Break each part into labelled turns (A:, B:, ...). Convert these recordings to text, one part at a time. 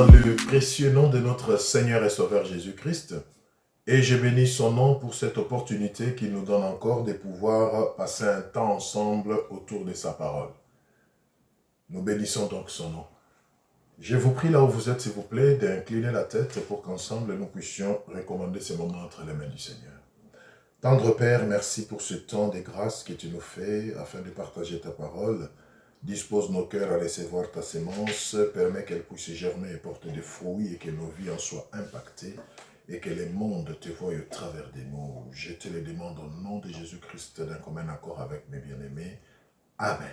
A: dans le précieux nom de notre Seigneur et Sauveur Jésus-Christ. Et je bénis son nom pour cette opportunité qu'il nous donne encore de pouvoir passer un temps ensemble autour de sa parole. Nous bénissons donc son nom. Je vous prie là où vous êtes, s'il vous plaît, d'incliner la tête pour qu'ensemble nous puissions recommander ces moments entre les mains du Seigneur. Tendre Père, merci pour ce temps de grâce que tu nous fais afin de partager ta parole. Dispose nos cœurs à recevoir ta sémence, permets qu'elle puisse germer et porter des fruits et que nos vies en soient impactées et que les mondes te voient au travers de nous. Je te le demande au nom de Jésus-Christ d'un commun accord avec mes bien-aimés. Amen.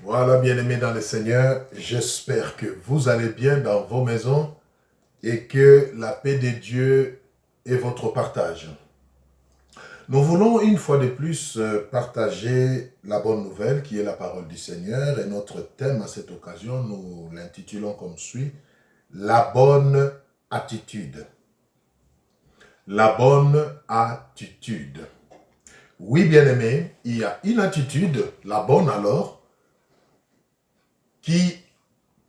A: Voilà, bien-aimés dans le Seigneur, j'espère que vous allez bien dans vos maisons et que la paix de Dieu est votre partage. Nous voulons une fois de plus partager la bonne nouvelle qui est la parole du Seigneur et notre thème à cette occasion, nous l'intitulons comme suit, la bonne attitude. La bonne attitude. Oui, bien-aimés, il y a une attitude, la bonne alors, qui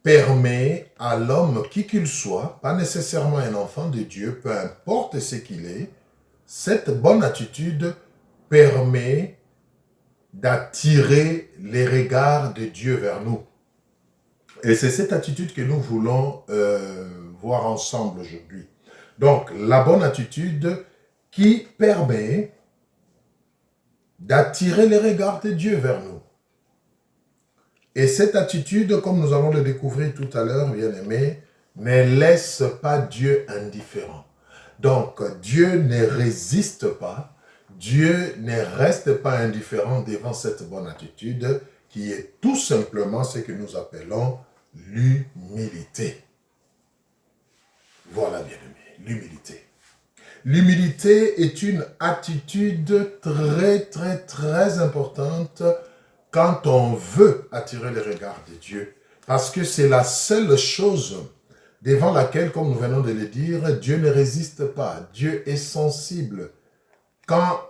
A: permet à l'homme, qui qu'il soit, pas nécessairement un enfant de Dieu, peu importe ce qu'il est, cette bonne attitude permet d'attirer les regards de Dieu vers nous. Et c'est cette attitude que nous voulons voir ensemble aujourd'hui. Donc, la bonne attitude qui permet d'attirer les regards de Dieu vers nous. Et cette attitude, comme nous allons le découvrir tout à l'heure, bien-aimés, ne laisse pas Dieu indifférent. Donc, Dieu ne résiste pas, Dieu ne reste pas indifférent devant cette bonne attitude qui est tout simplement ce que nous appelons l'humilité. Voilà, bien-aimés, l'humilité. L'humilité est une attitude très importante quand on veut attirer les regards de Dieu. Parce que c'est la seule chose devant laquelle, comme nous venons de le dire, Dieu ne résiste pas. Dieu est sensible. Quand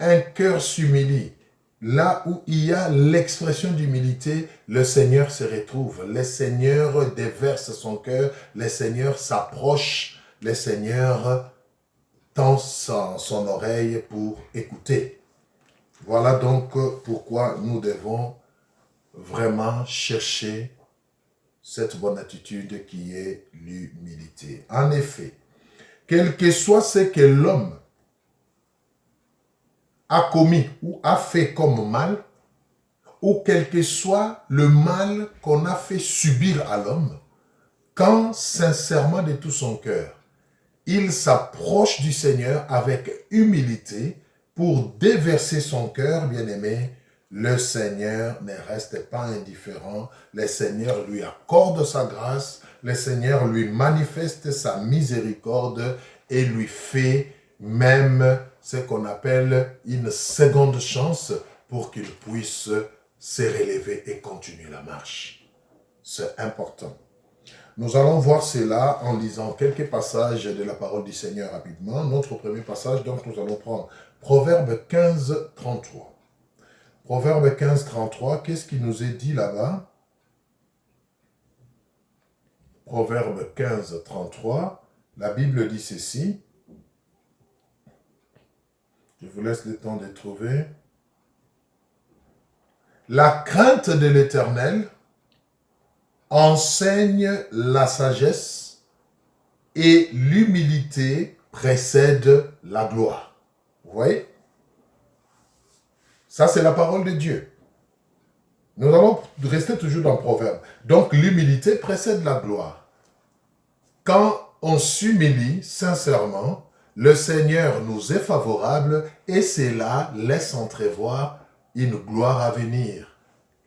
A: un cœur s'humilie, là où il y a l'expression d'humilité, le Seigneur se retrouve. Le Seigneur déverse son cœur. Le Seigneur s'approche. Le Seigneur tend son oreille pour écouter. Voilà donc pourquoi nous devons vraiment chercher cette bonne attitude qui est l'humilité. En effet, quel que soit ce que l'homme a commis ou a fait comme mal, ou quel que soit le mal qu'on a fait subir à l'homme, quand sincèrement de tout son cœur, il s'approche du Seigneur avec humilité pour déverser son cœur, bien-aimé, le Seigneur ne reste pas indifférent. Le Seigneur lui accorde sa grâce. Le Seigneur lui manifeste sa miséricorde et lui fait même ce qu'on appelle une seconde chance pour qu'il puisse se relever et continuer la marche. C'est important. Nous allons voir cela en lisant quelques passages de la parole du Seigneur rapidement. Notre premier passage, donc, nous allons prendre Proverbe 15, 33. Proverbe 15, 33, qu'est-ce qui nous est dit là-bas? Proverbe 15, 33, la Bible dit ceci. Je vous laisse le temps de trouver. La crainte de l'Éternel enseigne la sagesse et l'humilité précède la gloire. Vous voyez? Ça, c'est la parole de Dieu. Nous allons rester toujours dans le proverbe. Donc, l'humilité précède la gloire. Quand on s'humilie sincèrement, le Seigneur nous est favorable et cela laisse entrevoir une gloire à venir,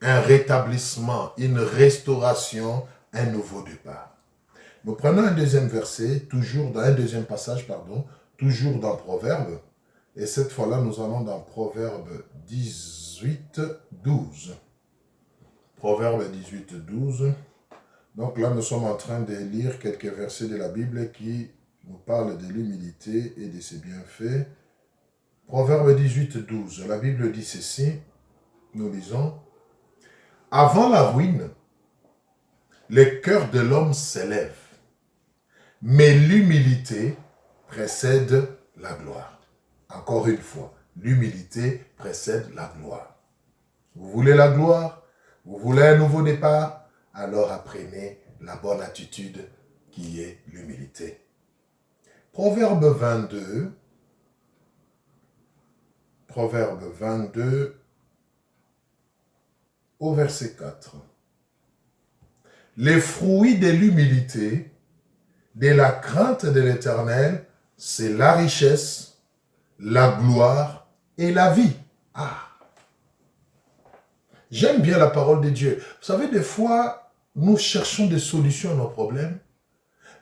A: un rétablissement, une restauration, un nouveau départ. Nous prenons un deuxième verset, toujours dans un deuxième passage, toujours dans Proverbe. Et cette fois-là, nous allons dans Proverbe 18, 12. Proverbe 18, 12. Donc là, nous sommes en train de lire quelques versets de la Bible qui nous parlent de l'humilité et de ses bienfaits. Proverbe 18, 12. La Bible dit ceci, nous lisons. Avant la ruine, Les cœurs de l'homme s'élèvent, mais l'humilité précède la gloire. Encore une fois, l'humilité précède la gloire. Vous voulez la gloire? Vous voulez un nouveau départ? Alors apprenez la bonne attitude qui est l'humilité. Proverbe 22, au verset 4. Les fruits de l'humilité, de la crainte de l'Éternel, c'est la richesse, la gloire et la vie. Ah! J'aime bien la parole de Dieu. Vous savez, des fois, nous cherchons des solutions à nos problèmes.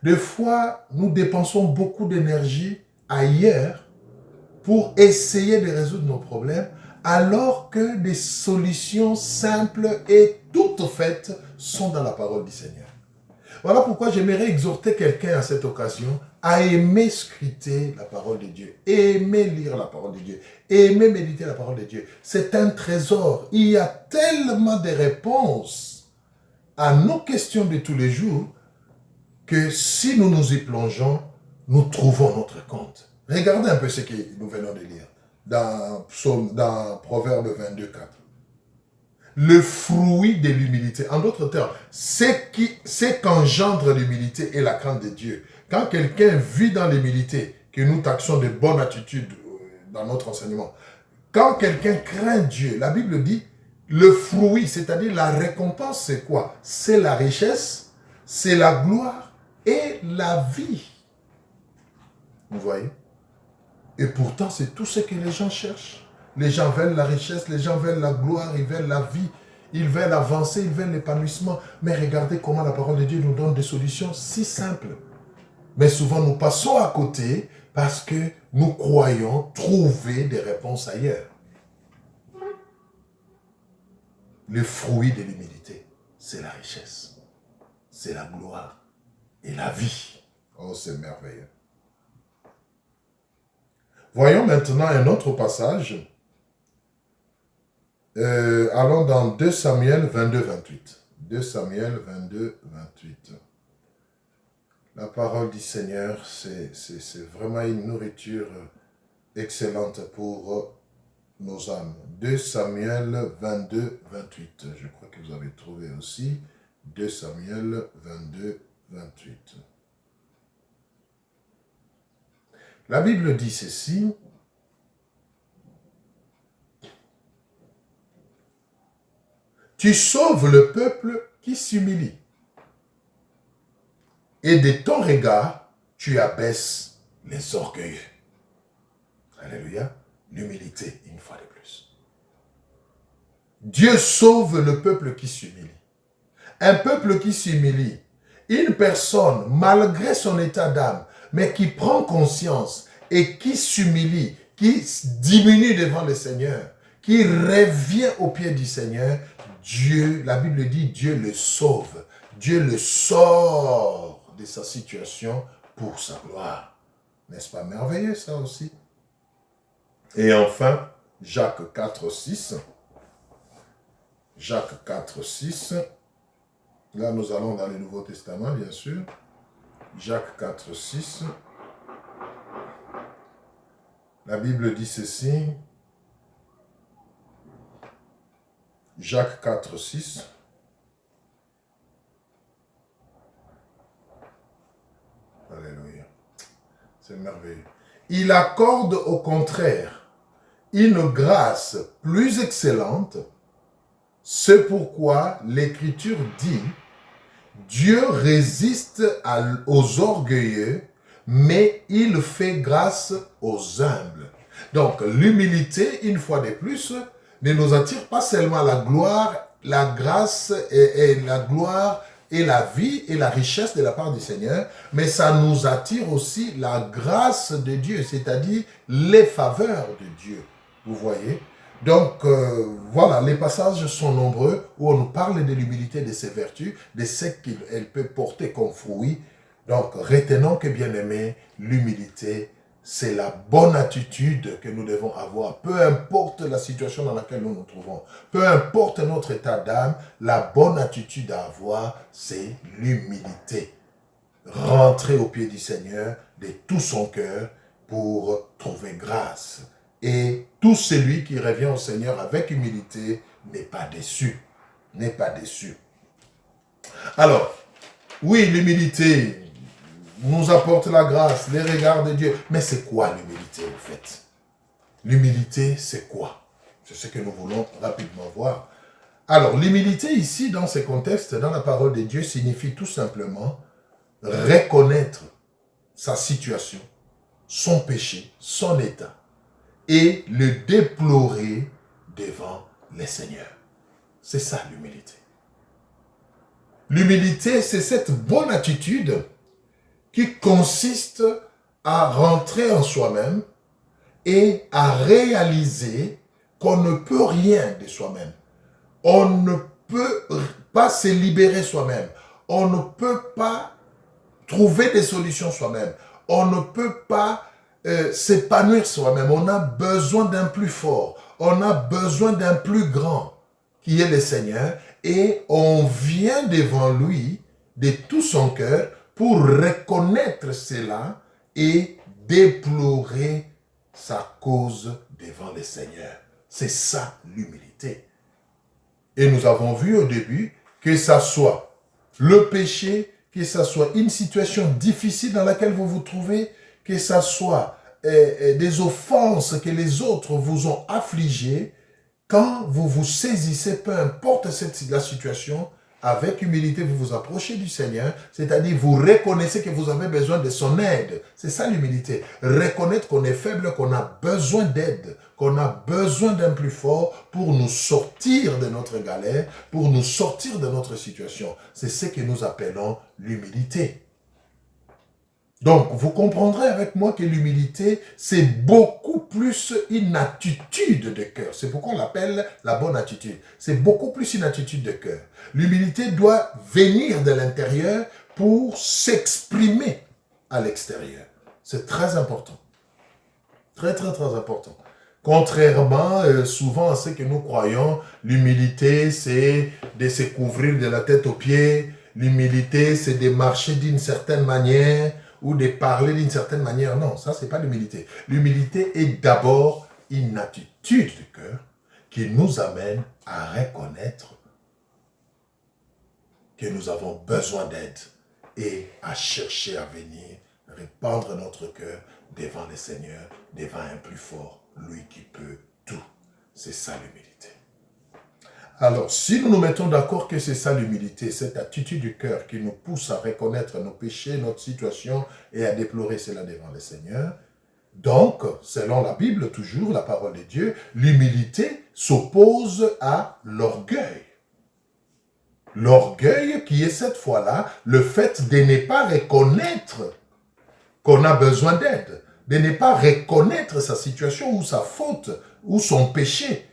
A: Des fois, nous dépensons beaucoup d'énergie ailleurs pour essayer de résoudre nos problèmes, alors que des solutions simples et toutes faites sont dans la parole du Seigneur. Voilà pourquoi j'aimerais exhorter quelqu'un à cette occasion à aimer scruter la parole de Dieu, aimer lire la parole de Dieu, aimer méditer la parole de Dieu. C'est un trésor. Il y a tellement de réponses à nos questions de tous les jours que si nous nous y plongeons, nous trouvons notre compte. Regardez un peu ce que nous venons de lire dans Proverbe 22, 4. Le fruit de l'humilité. En d'autres termes, c'est qu'engendre l'humilité et la crainte de Dieu. Quand quelqu'un vit dans l'humilité, que nous taxons de bonnes attitudes dans notre enseignement, quand quelqu'un craint Dieu, la Bible dit, le fruit, c'est-à-dire la récompense, c'est quoi? C'est la richesse, c'est la gloire et la vie. Vous voyez? Et pourtant, c'est tout ce que les gens cherchent. Les gens veulent la richesse, les gens veulent la gloire, ils veulent la vie, ils veulent avancer, ils veulent l'épanouissement. Mais regardez comment la parole de Dieu nous donne des solutions si simples. Mais souvent, nous passons à côté parce que nous croyons trouver des réponses ailleurs. Le fruit de l'humilité, c'est la richesse, c'est la gloire et la vie. Oh, c'est merveilleux. Voyons maintenant un autre passage. Allons dans 2 Samuel 22, 28. 2 Samuel 22, 28. La parole du Seigneur, c'est vraiment une nourriture excellente pour nos âmes. 2 Samuel 22, 28. Je crois que vous avez trouvé aussi. 2 Samuel 22, 28. La Bible dit ceci. Tu sauves le peuple qui s'humilie. Et de ton regard, tu abaisses les orgueilleux. Alléluia. L'humilité, une fois de plus. Dieu sauve le peuple qui s'humilie. Un peuple qui s'humilie. Une personne, malgré son état d'âme, mais qui prend conscience et qui s'humilie, qui diminue devant le Seigneur, qui revient aux pieds du Seigneur, Dieu, la Bible dit, Dieu le sauve. Dieu le sort de sa situation pour sa gloire. N'est-ce pas merveilleux ça aussi? Et enfin, Jacques 4, 6. Jacques 4, 6. Là, nous allons dans le Nouveau Testament, bien sûr. Jacques 4, 6. La Bible dit ceci. Jacques 4, 6. Alléluia. C'est merveilleux. Il accorde au contraire une grâce plus excellente. C'est pourquoi l'Écriture dit, Dieu résiste aux orgueilleux, mais il fait grâce aux humbles. Donc l'humilité, une fois de plus, ne nous attire pas seulement la gloire, la grâce et la gloire et la vie et la richesse de la part du Seigneur, mais ça nous attire aussi la grâce de Dieu, c'est-à-dire les faveurs de Dieu. Vous voyez? Donc, voilà, les passages sont nombreux où on nous parle de l'humilité, de ses vertus, de ce qu'elle peut porter comme fruit. Donc, retenons que, bien aimé, l'humilité, c'est la bonne attitude que nous devons avoir. Peu importe la situation dans laquelle nous nous trouvons, peu importe notre état d'âme, la bonne attitude à avoir, c'est l'humilité. Rentrer au pied du Seigneur de tout son cœur pour trouver grâce. Et tout celui qui revient au Seigneur avec humilité n'est pas déçu. N'est pas déçu. Alors, oui, l'humilité nous apporte la grâce, les regards de Dieu. Mais c'est quoi l'humilité en fait? L'humilité, c'est quoi? C'est ce que nous voulons rapidement voir. Alors, l'humilité ici, dans ce contexte, dans la parole de Dieu, signifie tout simplement reconnaître sa situation, son péché, son état, et le déplorer devant le Seigneur. C'est ça l'humilité. L'humilité, c'est cette bonne attitude qui consiste à rentrer en soi-même et à réaliser qu'on ne peut rien de soi-même. On ne peut pas se libérer soi-même. On ne peut pas trouver des solutions soi-même. On ne peut pas s'épanouir soi-même. On a besoin d'un plus fort. On a besoin d'un plus grand, qui est le Seigneur. Et on vient devant lui de tout son cœur pour reconnaître cela et déplorer sa cause devant le Seigneur. C'est ça l'humilité. Et nous avons vu au début que ça soit le péché, que ça soit une situation difficile dans laquelle vous vous trouvez, que ça soit des offenses que les autres vous ont affligées, quand vous vous saisissez, peu importe la situation, avec humilité, vous vous approchez du Seigneur, c'est-à-dire vous reconnaissez que vous avez besoin de son aide. C'est ça l'humilité. Reconnaître qu'on est faible, qu'on a besoin d'aide, qu'on a besoin d'un plus fort pour nous sortir de notre galère, pour nous sortir de notre situation. C'est ce que nous appelons l'humilité. Donc, vous comprendrez avec moi que l'humilité, c'est beaucoup plus une attitude de cœur. C'est pourquoi on l'appelle la bonne attitude. C'est beaucoup plus une attitude de cœur. L'humilité doit venir de l'intérieur pour s'exprimer à l'extérieur. C'est très important. Très, très, très important. Contrairement souvent à ce que nous croyons, l'humilité, c'est de se couvrir de la tête aux pieds. L'humilité, c'est de marcher d'une certaine manière ou de parler d'une certaine manière. Non, ça, ce n'est pas l'humilité. L'humilité est d'abord une attitude du cœur qui nous amène à reconnaître que nous avons besoin d'aide et à chercher à venir répandre notre cœur devant le Seigneur, devant un plus fort, lui qui peut tout. C'est ça l'humilité. Alors, si nous nous mettons d'accord que c'est ça l'humilité, cette attitude du cœur qui nous pousse à reconnaître nos péchés, notre situation et à déplorer cela devant le Seigneur, donc, selon la Bible, toujours la parole de Dieu, l'humilité s'oppose à l'orgueil. L'orgueil qui est cette fois-là le fait de ne pas reconnaître qu'on a besoin d'aide, de ne pas reconnaître sa situation ou sa faute ou son péché.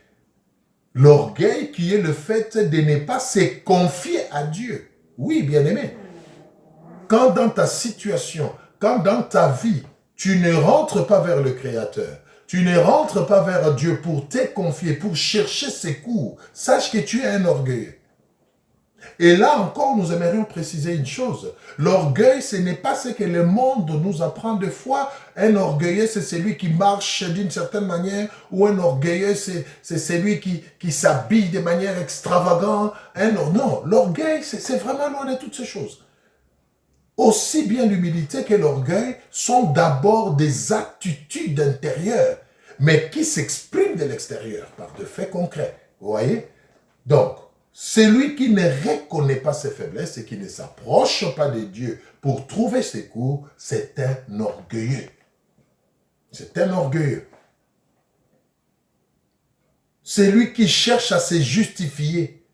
A: L'orgueil qui est le fait de ne pas se confier à Dieu. Oui, bien-aimé. Quand dans ta situation, quand dans ta vie, tu ne rentres pas vers le Créateur, tu ne rentres pas vers Dieu pour te confier, pour chercher secours, sache que tu es un orgueilleux. Et là encore, nous aimerions préciser une chose. L'orgueil, ce n'est pas ce que le monde nous apprend de foi. Un orgueilleux, c'est celui qui marche d'une certaine manière, ou un orgueilleux, c'est celui qui s'habille de manière extravagante. Non, l'orgueil, c'est vraiment loin de toutes ces choses. Aussi bien l'humilité que l'orgueil sont d'abord des attitudes intérieures, mais qui s'expriment de l'extérieur par de faits concrets. Vous voyez? Donc, celui qui ne reconnaît pas ses faiblesses et qui ne s'approche pas de Dieu pour trouver secours, c'est un orgueilleux. C'est un orgueilleux. Celui qui cherche à se justifier,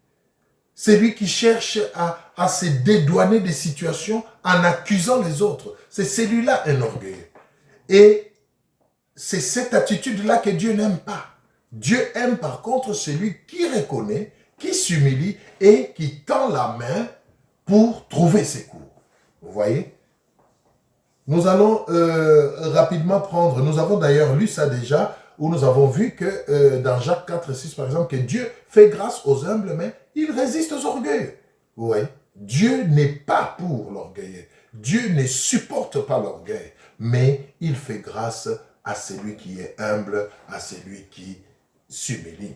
A: celui qui cherche à se dédouaner des situations en accusant les autres, c'est celui-là un orgueilleux. Et c'est cette attitude-là que Dieu n'aime pas. Dieu aime par contre celui qui reconnaît, qui s'humilie et qui tend la main pour trouver secours. Vous voyez? Nous allons rapidement prendre, nous avons d'ailleurs lu ça déjà, où nous avons vu que dans Jacques 4,6 par exemple, que Dieu fait grâce aux humbles, mais il résiste aux orgueilleux. Vous voyez, Dieu n'est pas pour l'orgueil. Dieu ne supporte pas l'orgueil, mais il fait grâce à celui qui est humble, à celui qui s'humilie.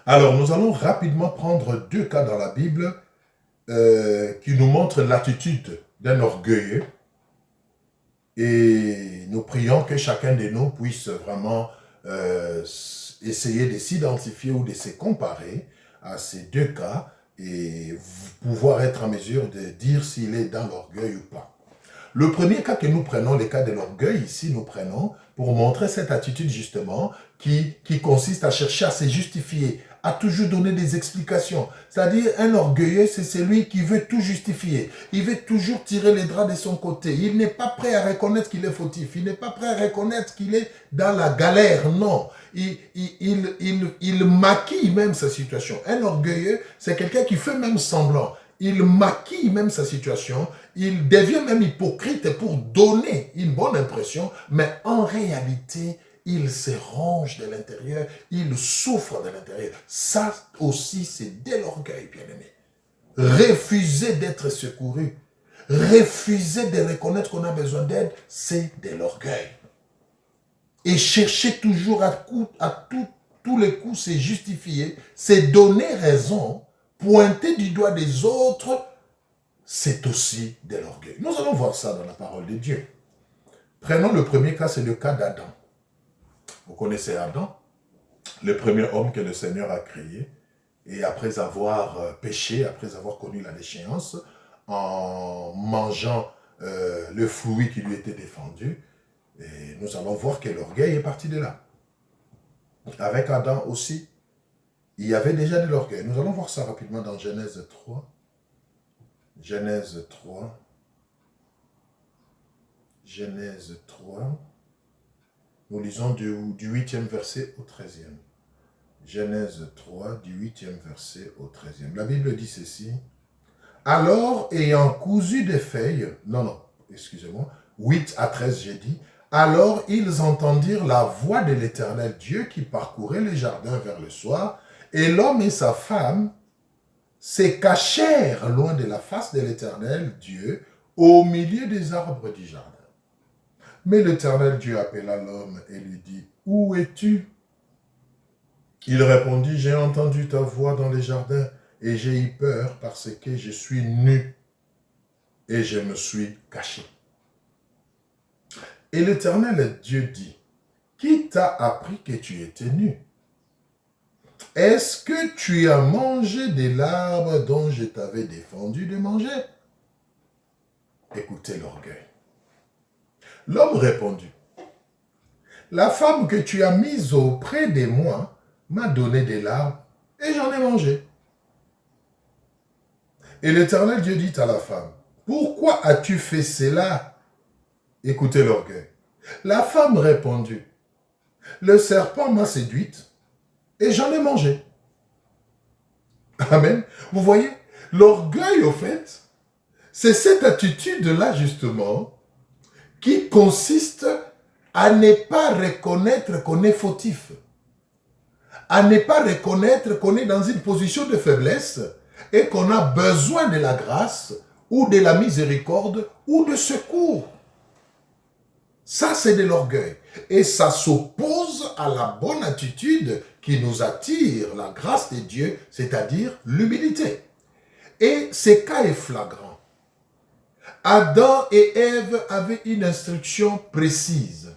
A: Alors, nous allons rapidement prendre 2 cas dans la Bible qui nous montrent l'attitude d'un orgueilleux. Et nous prions que chacun de nous puisse vraiment essayer de s'identifier ou de se comparer à ces 2 cas et pouvoir être en mesure de dire s'il est dans l'orgueil ou pas. Le premier cas que nous prenons, le cas de l'orgueil, ici nous prenons pour montrer cette attitude justement qui consiste à chercher à se justifier, à toujours donner des explications. C'est-à-dire un orgueilleux, c'est celui qui veut tout justifier. Il veut toujours tirer les draps de son côté. Il n'est pas prêt à reconnaître qu'il est fautif. Il n'est pas prêt à reconnaître qu'il est dans la galère. Non. Il maquille même sa situation. Un orgueilleux, c'est quelqu'un qui fait même semblant. Il maquille même sa situation, il devient même hypocrite pour donner une bonne impression, mais en réalité, il se ronge de l'intérieur, il souffre de l'intérieur. Ça aussi, c'est de l'orgueil, bien-aimé. Refuser d'être secouru, refuser de reconnaître qu'on a besoin d'aide, c'est de l'orgueil. Et chercher toujours à tous les coups, c'est justifier, c'est donner raison. Pointer du doigt des autres, c'est aussi de l'orgueil. Nous allons voir ça dans la parole de Dieu. Prenons le premier cas, c'est le cas d'Adam. Vous connaissez Adam, le premier homme que le Seigneur a créé. Et après avoir péché, après avoir connu la déchéance, en mangeant le fruit qui lui était défendu, et nous allons voir que l'orgueil est parti de là. Avec Adam aussi, il y avait déjà de l'orgueil. Nous allons voir ça rapidement dans Genèse 3. Genèse 3. Genèse 3. Nous lisons du 8e verset au 13e. Genèse 3, du 8e verset au 13e. La Bible dit ceci. Alors, ayant cousu des feuilles, excusez-moi, 8 à 13 j'ai dit, alors ils entendirent la voix de l'Éternel Dieu qui parcourait les jardins vers le soir, et l'homme et sa femme se cachèrent loin de la face de l'Éternel Dieu, au milieu des arbres du jardin. Mais l'Éternel Dieu appela l'homme et lui dit, « Où es-tu » Il répondit, « J'ai entendu ta voix dans les jardins, et j'ai eu peur parce que je suis nu, et je me suis caché. » Et l'Éternel Dieu dit, « Qui t'a appris que tu étais nu? Est-ce que tu as mangé de l'arbre dont je t'avais défendu de manger? » Écoutez l'orgueil. L'homme répondit, « La femme que tu as mise auprès de moi m'a donné de l'arbre et j'en ai mangé. » Et l'Éternel Dieu dit à la femme, « Pourquoi as-tu fait cela? » Écoutez l'orgueil. La femme répondit, « Le serpent m'a séduite et j'en ai mangé. » Amen. Vous voyez, l'orgueil, au fait, c'est cette attitude-là, justement, qui consiste à ne pas reconnaître qu'on est fautif, à ne pas reconnaître qu'on est dans une position de faiblesse et qu'on a besoin de la grâce ou de la miséricorde ou de secours. Ça, c'est de l'orgueil. Et ça s'oppose à la bonne attitude qui nous attire la grâce de Dieu, c'est-à-dire l'humilité. Et ce cas est flagrant. Adam et Ève avaient une instruction précise.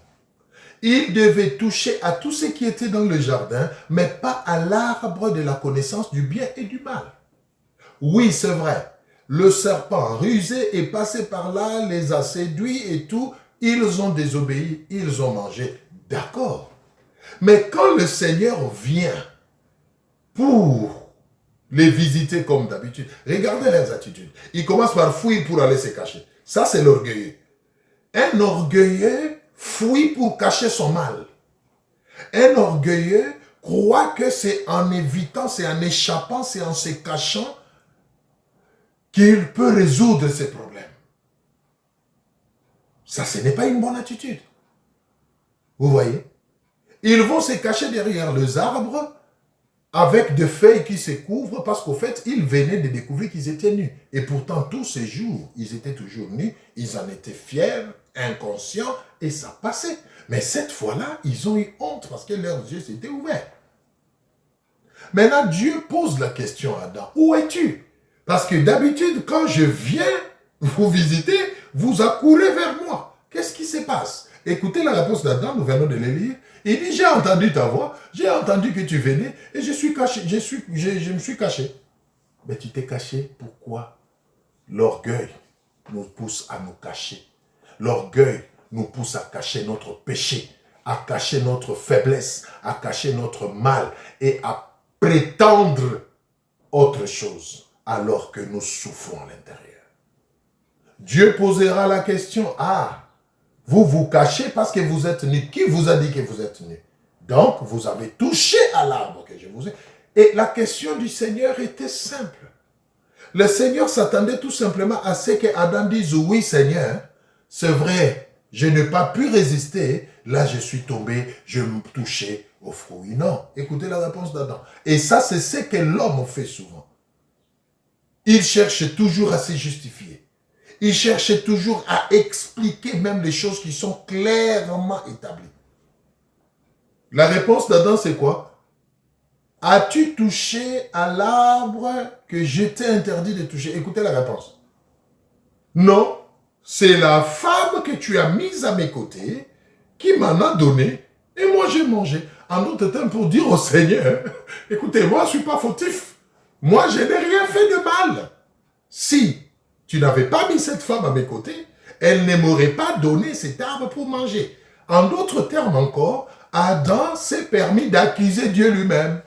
A: Ils devaient toucher à tout ce qui était dans le jardin, mais pas à l'arbre de la connaissance du bien et du mal. Oui, c'est vrai. Le serpent rusé est passé par là, les a séduits et tout. Ils ont désobéi, ils ont mangé. D'accord. Mais quand le Seigneur vient pour les visiter comme d'habitude, regardez leurs attitudes. Ils commencent par fuir pour aller se cacher. Ça, c'est l'orgueilleux. Un orgueilleux fuit pour cacher son mal. Un orgueilleux croit que c'est en évitant, c'est en échappant, c'est en se cachant qu'il peut résoudre ses problèmes. Ça, ce n'est pas une bonne attitude. Vous voyez? Ils vont se cacher derrière les arbres avec des feuilles qui se couvrent parce qu'au fait, ils venaient de découvrir qu'ils étaient nus. Et pourtant, tous ces jours, ils étaient toujours nus. Ils en étaient fiers, inconscients, et ça passait. Mais cette fois-là, ils ont eu honte parce que leurs yeux s'étaient ouverts. Maintenant, Dieu pose la question à Adam. Où es-tu? Parce que d'habitude, quand je viens vous visiter, vous accourez vers moi. Qu'est-ce qui se passe? Écoutez la réponse d'Adam, nous venons de le lire. Il dit, j'ai entendu ta voix, j'ai entendu que tu venais et je suis caché, je me suis caché. Mais tu t'es caché, pourquoi? L'orgueil nous pousse à nous cacher. L'orgueil nous pousse à cacher notre péché, à cacher notre faiblesse, à cacher notre mal et à prétendre autre chose alors que nous souffrons à l'intérieur. Dieu posera la question, vous vous cachez parce que vous êtes nus. Qui vous a dit que vous êtes nus? Donc, vous avez touché à l'arbre que je vous ai. Et la question du Seigneur était simple. Le Seigneur s'attendait tout simplement à ce que Adam dise, oui Seigneur, c'est vrai, je n'ai pas pu résister, là je suis tombé, je me touchais au fruit. Non, écoutez la réponse d'Adam. Et ça, c'est ce que l'homme fait souvent. Il cherche toujours à se justifier. Il cherche toujours à expliquer même les choses qui sont clairement établies. La réponse d'Adam, c'est quoi? As-tu touché à l'arbre que je t'ai interdit de toucher? Écoutez la réponse. Non, c'est la femme que tu as mise à mes côtés qui m'en a donné et moi j'ai mangé. En d'autres termes, pour dire au Seigneur, écoutez, moi je ne suis pas fautif. Moi je n'ai rien fait de mal. Si tu n'avais pas mis cette femme à mes côtés, elle ne m'aurait pas donné cet arbre pour manger. En d'autres termes encore, Adam s'est permis d'accuser Dieu lui-même.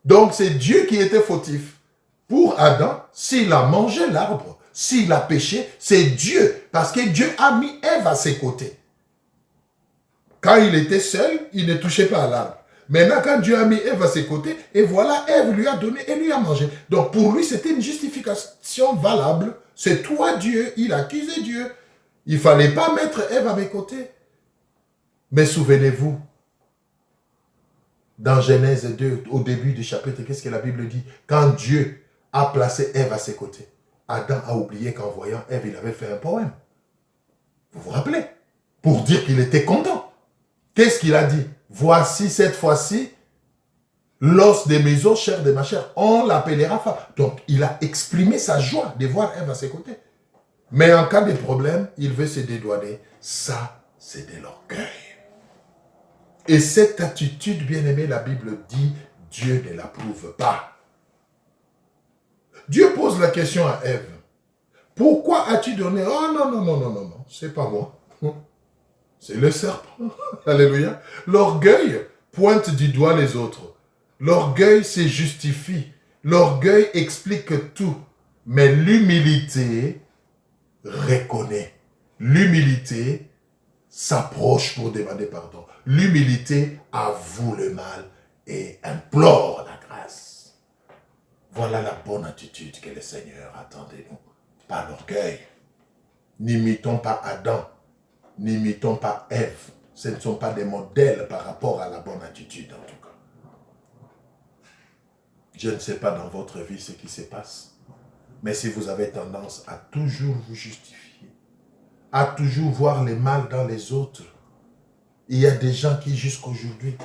A: Donc c'est Dieu qui était fautif. Pour Adam, s'il a mangé l'arbre, s'il a péché, c'est Dieu. Parce que Dieu a mis Ève à ses côtés. Quand il était seul, il ne touchait pas à l'arbre. Maintenant, quand Dieu a mis Ève à ses côtés, et voilà, Ève lui a donné et lui a mangé. Donc pour lui, c'était une justification valable. C'est toi Dieu, il accusait Dieu. Il ne fallait pas mettre Ève à mes côtés. Mais souvenez-vous, dans Genèse 2, au début du chapitre, qu'est-ce que la Bible dit? Quand Dieu a placé Ève à ses côtés, Adam a oublié qu'en voyant Ève, il avait fait un poème. Vous vous rappelez? Pour dire qu'il était content. Qu'est-ce qu'il a dit? Voici cette fois-ci l'os de mes os, chair de ma chair. On l'appellera femme. Donc, il a exprimé sa joie de voir Ève à ses côtés. Mais en cas de problème, il veut se dédouaner. Ça, c'est de l'orgueil. Et cette attitude, bien aimée, la Bible dit, Dieu ne l'approuve pas. Dieu pose la question à Ève. Pourquoi as-tu donné? Oh non, non, non, non, non, non, c'est pas moi. C'est le serpent. Alléluia. L'orgueil pointe du doigt les autres. L'orgueil se justifie. L'orgueil explique tout. Mais l'humilité reconnaît. L'humilité s'approche pour demander pardon. L'humilité avoue le mal et implore la grâce. Voilà la bonne attitude que le Seigneur attend de nous. Pas l'orgueil. N'imitons pas Adam. N'imitons pas Ève. Ce ne sont pas des modèles par rapport à la bonne attitude en tout cas. Je ne sais pas dans votre vie ce qui se passe. Mais si vous avez tendance à toujours vous justifier, à toujours voir le mal dans les autres, il y a des gens qui jusqu'aujourd'hui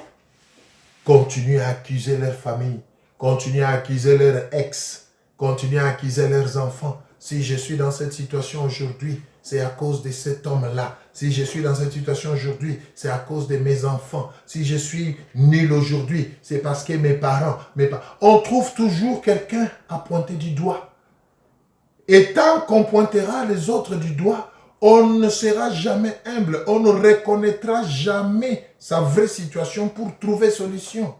A: continuent à accuser leur famille, continuent à accuser leur ex, continuent à accuser leurs enfants. Si je suis dans cette situation aujourd'hui, c'est à cause de cet homme-là. Si je suis dans cette situation aujourd'hui, c'est à cause de mes enfants. Si je suis nul aujourd'hui, c'est parce que mes parents... On trouve toujours quelqu'un à pointer du doigt. Et tant qu'on pointera les autres du doigt, on ne sera jamais humble. On ne reconnaîtra jamais sa vraie situation pour trouver solution.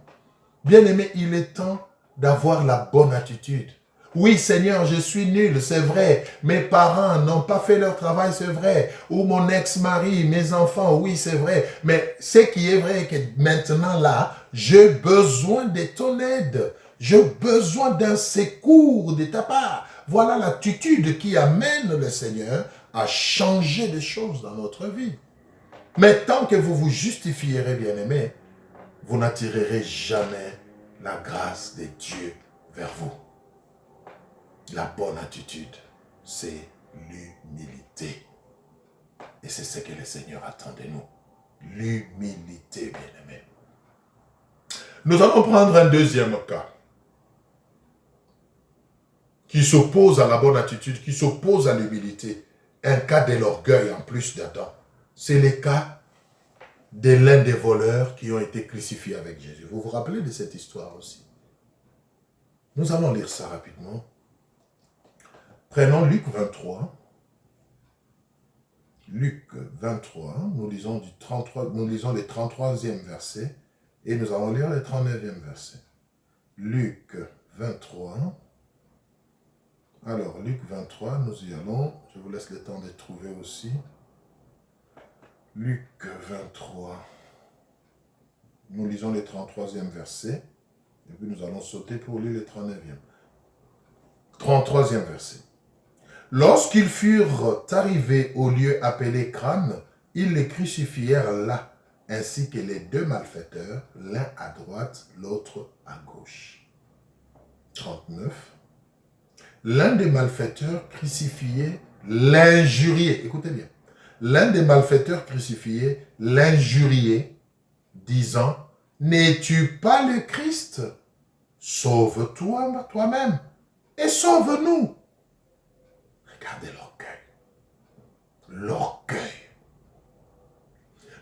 A: Bien aimé, il est temps d'avoir la bonne attitude. Oui, Seigneur, je suis nul, c'est vrai. Mes parents n'ont pas fait leur travail, c'est vrai. Ou mon ex-mari, mes enfants, oui, c'est vrai. Mais ce qui est vrai, que maintenant là, j'ai besoin de ton aide. J'ai besoin d'un secours de ta part. Voilà l'attitude qui amène le Seigneur à changer des choses dans notre vie. Mais tant que vous vous justifierez, bien-aimés, vous n'attirerez jamais la grâce de Dieu vers vous. La bonne attitude, c'est l'humilité. Et c'est ce que le Seigneur attend de nous. L'humilité, bien-aimés. Nous allons prendre un deuxième cas qui s'oppose à la bonne attitude, qui s'oppose à l'humilité. Un cas de l'orgueil en plus d'Adam. C'est le cas de l'un des voleurs qui ont été crucifiés avec Jésus. Vous vous rappelez de cette histoire aussi? Nous allons lire ça rapidement. Prenons Luc 23. Luc 23, nous lisons le 33e verset et nous allons lire le 39e verset. Luc 23. Alors, Luc 23, nous y allons. Je vous laisse le temps de trouver aussi. Luc 23. Nous lisons le 33e verset. Et puis nous allons sauter pour lire le 39e. 33e verset. Lorsqu'ils furent arrivés au lieu appelé Crâne, ils les crucifièrent là, ainsi que les deux malfaiteurs, l'un à droite, l'autre à gauche. 39. L'un des malfaiteurs crucifiés l'injuriait. Écoutez bien. L'un des malfaiteurs crucifiés l'injuriait, disant, « N'es-tu pas le Christ? Sauve-toi toi-même et sauve-nous. » Regardez l'orgueil. L'orgueil.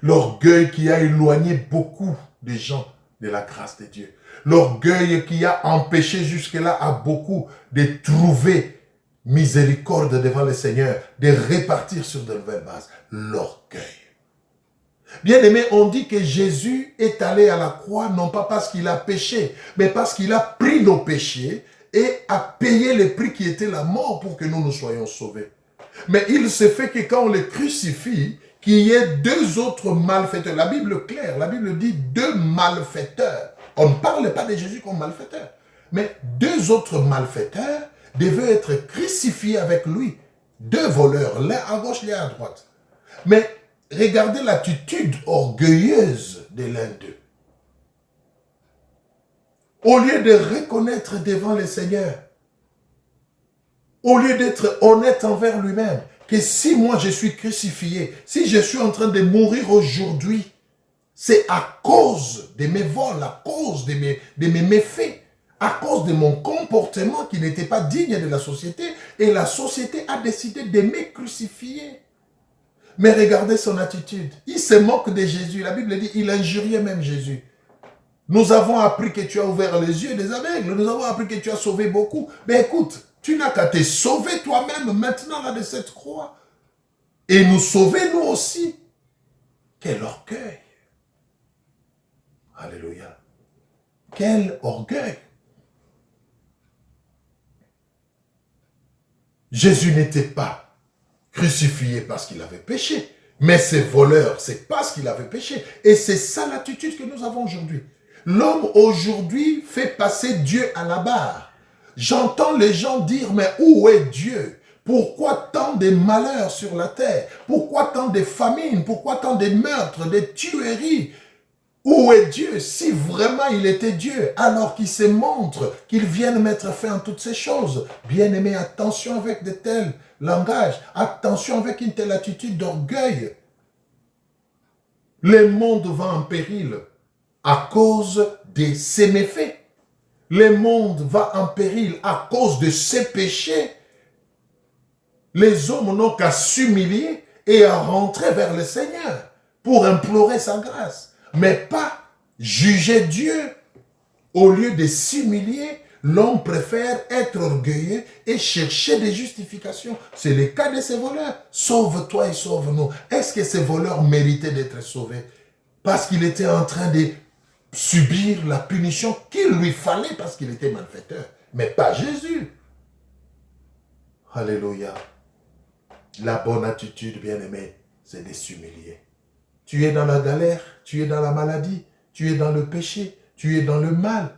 A: L'orgueil qui a éloigné beaucoup de gens de la grâce de Dieu. L'orgueil qui a empêché jusque-là à beaucoup de trouver miséricorde devant le Seigneur, de repartir sur de nouvelles bases. L'orgueil. Bien-aimé, on dit que Jésus est allé à la croix, non pas parce qu'il a péché, mais parce qu'il a pris nos péchés et a payé le prix qui était la mort pour que nous soyons sauvés. Mais il se fait que quand on le crucifie, qu'il y ait deux autres malfaiteurs. La Bible est claire, la Bible dit deux malfaiteurs. On ne parle pas de Jésus comme malfaiteur. Mais deux autres malfaiteurs devaient être crucifiés avec lui. Deux voleurs, l'un à gauche, l'un à droite. Mais regardez l'attitude orgueilleuse de l'un d'eux. Au lieu de reconnaître devant le Seigneur, au lieu d'être honnête envers lui-même, que si moi je suis crucifié, si je suis en train de mourir aujourd'hui, c'est à cause de mes vols, à cause de mes méfaits, à cause de mon comportement qui n'était pas digne de la société, et la société a décidé de me crucifier. Mais regardez son attitude. Il se moque de Jésus. La Bible dit, il injuriait même Jésus. Nous avons appris que tu as ouvert les yeux des aveugles. Nous avons appris que tu as sauvé beaucoup. Mais écoute, tu n'as qu'à te sauver toi-même maintenant là de cette croix. Et nous sauver nous aussi. Quel orgueil. Alléluia. Quel orgueil. Jésus n'était pas crucifié parce qu'il avait péché. Mais ces voleurs, c'est parce qu'il avait péché. Et c'est ça l'attitude que nous avons aujourd'hui. L'homme aujourd'hui fait passer Dieu à la barre. J'entends les gens dire, mais où est Dieu? Pourquoi tant de malheurs sur la terre? Pourquoi tant de famines? Pourquoi tant de meurtres, de tueries? Où est Dieu? Si vraiment il était Dieu, alors qu'il se montre, qu'il vienne mettre fin à toutes ces choses. Bien-aimé, attention avec de tels langages, attention avec une telle attitude d'orgueil. Le monde va en péril à cause de ses méfaits. Le monde va en péril à cause de ses péchés. Les hommes n'ont qu'à s'humilier et à rentrer vers le Seigneur pour implorer sa grâce. Mais pas juger Dieu. Au lieu de s'humilier, l'homme préfère être orgueilleux et chercher des justifications. C'est le cas de ces voleurs. Sauve-toi et sauve-nous. Est-ce que ces voleurs méritaient d'être sauvés? Parce qu'il était en train de subir la punition qu'il lui fallait parce qu'il était malfaiteur. Mais pas Jésus. Alléluia. La bonne attitude, bien-aimé, c'est de s'humilier. Tu es dans la galère, tu es dans la maladie, tu es dans le péché, tu es dans le mal,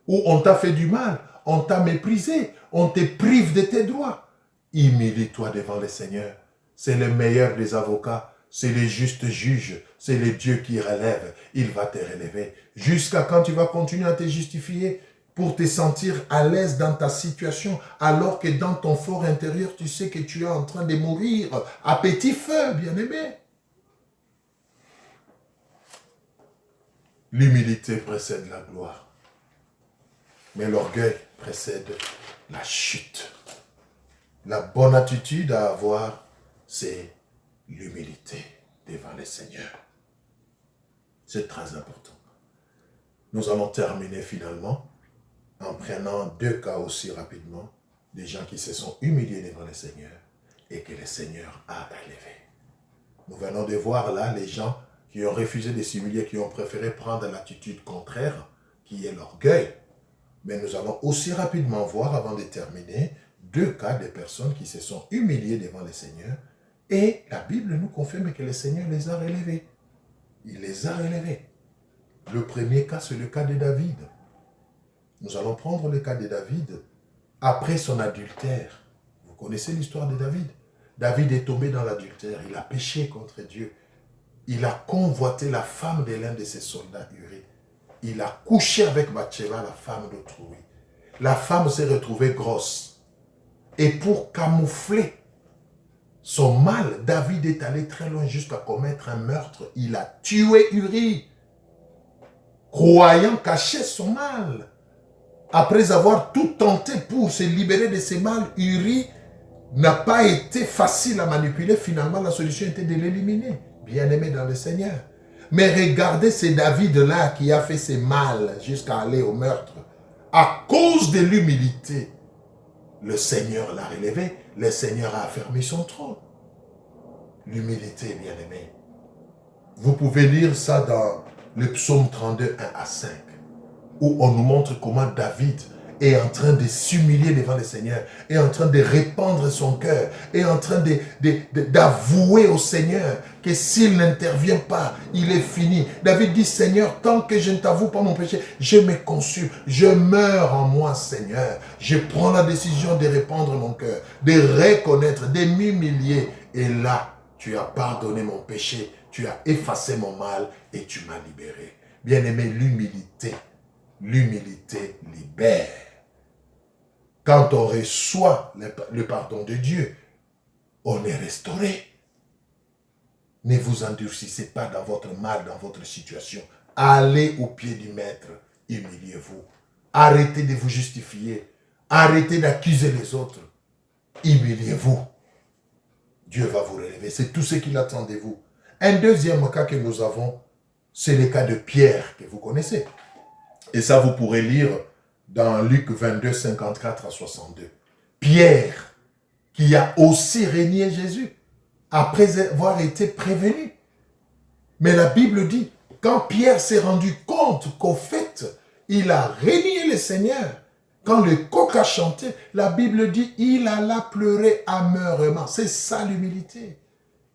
A: ou on t'a fait du mal, on t'a méprisé, on te prive de tes droits. Humilie-toi devant le Seigneur. C'est le meilleur des avocats, c'est le juste juge, c'est le Dieu qui relève. Il va te relever. Jusqu'à quand tu vas continuer à te justifier pour te sentir à l'aise dans ta situation, alors que dans ton fort intérieur, tu sais que tu es en train de mourir à petit feu, bien-aimé. L'humilité précède la gloire, mais l'orgueil précède la chute. La bonne attitude à avoir, c'est l'humilité devant le Seigneur. C'est très important. Nous allons terminer finalement en prenant 2 cas aussi rapidement, des gens qui se sont humiliés devant le Seigneur et que le Seigneur a élevé. Nous venons de voir là les gens qui ont refusé de s'humilier, qui ont préféré prendre l'attitude contraire, qui est l'orgueil. Mais nous allons aussi rapidement voir, avant de terminer, 2 cas de personnes qui se sont humiliées devant le Seigneur et la Bible nous confirme que le Seigneur les a relevés. Il les a relevés. Le premier cas, c'est le cas de David. Nous allons prendre le cas de David après son adultère. Vous connaissez l'histoire de David. David est tombé dans l'adultère. Il a péché contre Dieu. Il a convoité la femme de l'un de ses soldats Uri. Il a couché avec Bathsheba, la femme d'autrui. La femme s'est retrouvée grosse. Et pour camoufler son mal, David est allé très loin jusqu'à commettre un meurtre. Il a tué Uri, croyant cacher son mal. Après avoir tout tenté pour se libérer de ses mal, Uri n'a pas été facile à manipuler. Finalement, la solution était de l'éliminer. Bien-aimé dans le Seigneur. Mais regardez, c'est David-là qui a fait ses mal jusqu'à aller au meurtre. À cause de l'humilité, le Seigneur l'a relevé. Le Seigneur a affermi son trône. L'humilité, bien-aimé. Vous pouvez lire ça dans le psaume 32, 1 à 5, où on nous montre comment David est en train de s'humilier devant le Seigneur, est en train de répandre son cœur, est en train d'avouer au Seigneur que s'il n'intervient pas, il est fini. David dit, Seigneur, tant que je ne t'avoue pas mon péché, je me consume, je meurs en moi, Seigneur. Je prends la décision de répandre mon cœur, de reconnaître, de m'humilier. Et là, tu as pardonné mon péché, tu as effacé mon mal et tu m'as libéré. Bien-aimé, l'humilité libère. Quand on reçoit le pardon de Dieu, on est restauré. Ne vous endurcissez pas dans votre mal, dans votre situation. Allez au pied du Maître, humiliez-vous. Arrêtez de vous justifier. Arrêtez d'accuser les autres. Humiliez-vous. Dieu va vous relever. C'est tout ce qu'il attend de vous. Un deuxième cas que nous avons, c'est le cas de Pierre, que vous connaissez. Et ça, vous pourrez lire dans Luc 22, 54 à 62. Pierre, qui a aussi renié Jésus, après avoir été prévenu. Mais la Bible dit, quand Pierre s'est rendu compte qu'au fait, il a renié le Seigneur, quand le coq a chanté, la Bible dit, il alla pleurer amèrement. C'est ça l'humilité.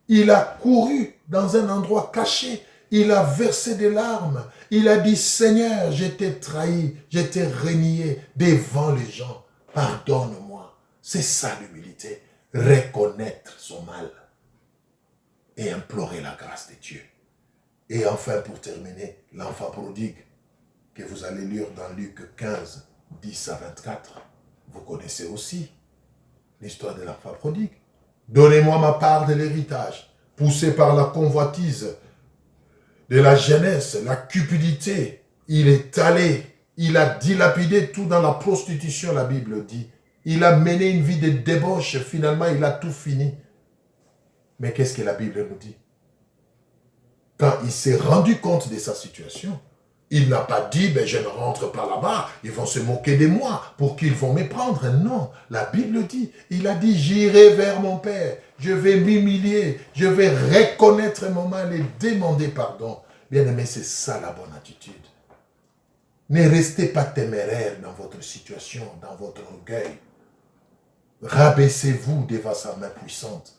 A: Il a couru dans un endroit caché. Il a versé des larmes. Il a dit, Seigneur, je t'ai trahi, je t'ai renié devant les gens. Pardonne-moi. C'est ça l'humilité. Reconnaître son mal et implorer la grâce de Dieu. Et enfin, pour terminer, l'enfant prodigue que vous allez lire dans Luc 15, 10 à 24. Vous connaissez aussi l'histoire de l'enfant prodigue. Donnez-moi ma part de l'héritage, poussé par la convoitise de la jeunesse, la cupidité. Il est allé, il a dilapidé tout dans la prostitution, la Bible dit. Il a mené une vie de débauche, finalement il a tout fini. Mais qu'est-ce que la Bible nous dit? Quand il s'est rendu compte de sa situation, il n'a pas dit, ben, je ne rentre pas là-bas, ils vont se moquer de moi, pour qu'ils vont me prendre. Non, la Bible dit, il a dit, j'irai vers mon Père, je vais m'humilier, je vais reconnaître mon mal et demander pardon. Bien-aimé, c'est ça la bonne attitude. Ne restez pas téméraire dans votre situation, dans votre orgueil. Rabaissez-vous devant sa main puissante.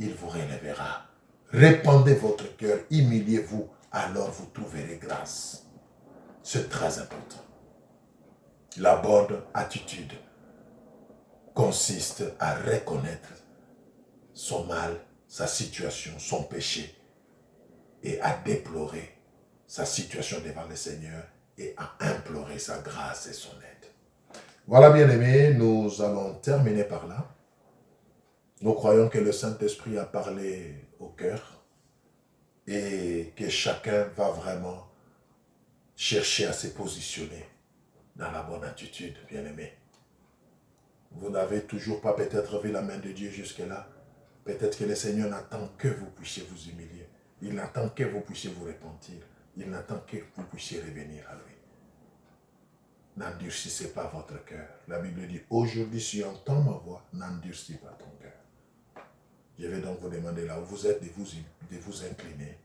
A: Il vous relèvera. Répandez votre cœur, humiliez-vous, alors vous trouverez grâce. C'est très important. La bonne attitude consiste à reconnaître son mal, sa situation, son péché, et à déplorer sa situation devant le Seigneur et à implorer sa grâce et son aide. Voilà, bien-aimés, nous allons terminer par là. Nous croyons que le Saint-Esprit a parlé au cœur et que chacun va vraiment chercher à se positionner dans la bonne attitude, bien-aimés. Vous n'avez toujours pas peut-être vu la main de Dieu jusque-là. Peut-être que le Seigneur n'attend que vous puissiez vous humilier. Il n'attend que vous puissiez vous repentir. Il n'attend que vous puissiez revenir à lui. N'endurcissez pas votre cœur. La Bible dit, aujourd'hui, si tu entends ma voix, n'endurcis pas ton cœur. Je vais donc vous demander là où vous êtes de vous incliner.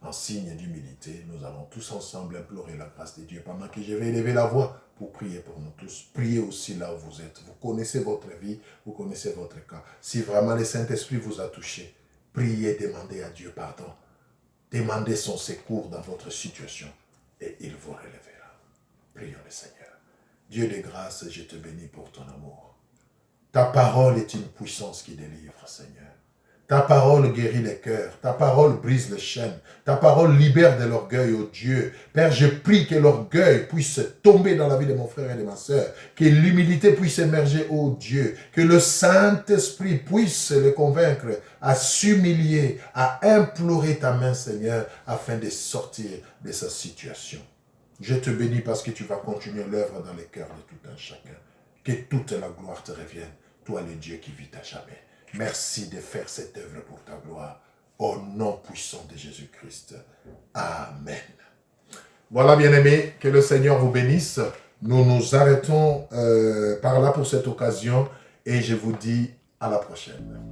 A: En signe d'humilité, nous allons tous ensemble implorer la grâce de Dieu. Pendant que je vais élever la voix pour prier pour nous tous. Priez aussi là où vous êtes. Vous connaissez votre vie, vous connaissez votre cas. Si vraiment le Saint-Esprit vous a touché, priez, demandez à Dieu pardon. Demandez son secours dans votre situation et il vous relèvera. Prions le Seigneur. Dieu de grâce, je te bénis pour ton amour. Ta parole est une puissance qui délivre, Seigneur. Ta parole guérit les cœurs. Ta parole brise les chaînes. Ta parole libère de l'orgueil, ô Dieu. Père, je prie que l'orgueil puisse tomber dans la vie de mon frère et de ma sœur. Que l'humilité puisse émerger, ô Dieu. Que le Saint-Esprit puisse le convaincre à s'humilier, à implorer ta main, Seigneur, afin de sortir de sa situation. Je te bénis parce que tu vas continuer l'œuvre dans les cœurs de tout un chacun. Que toute la gloire te revienne. Toi, le Dieu qui vit à jamais. Merci de faire cette œuvre pour ta gloire. Au nom puissant de Jésus-Christ. Amen. Voilà, bien-aimés, que le Seigneur vous bénisse. Nous nous arrêtons par là pour cette occasion et je vous dis à la prochaine.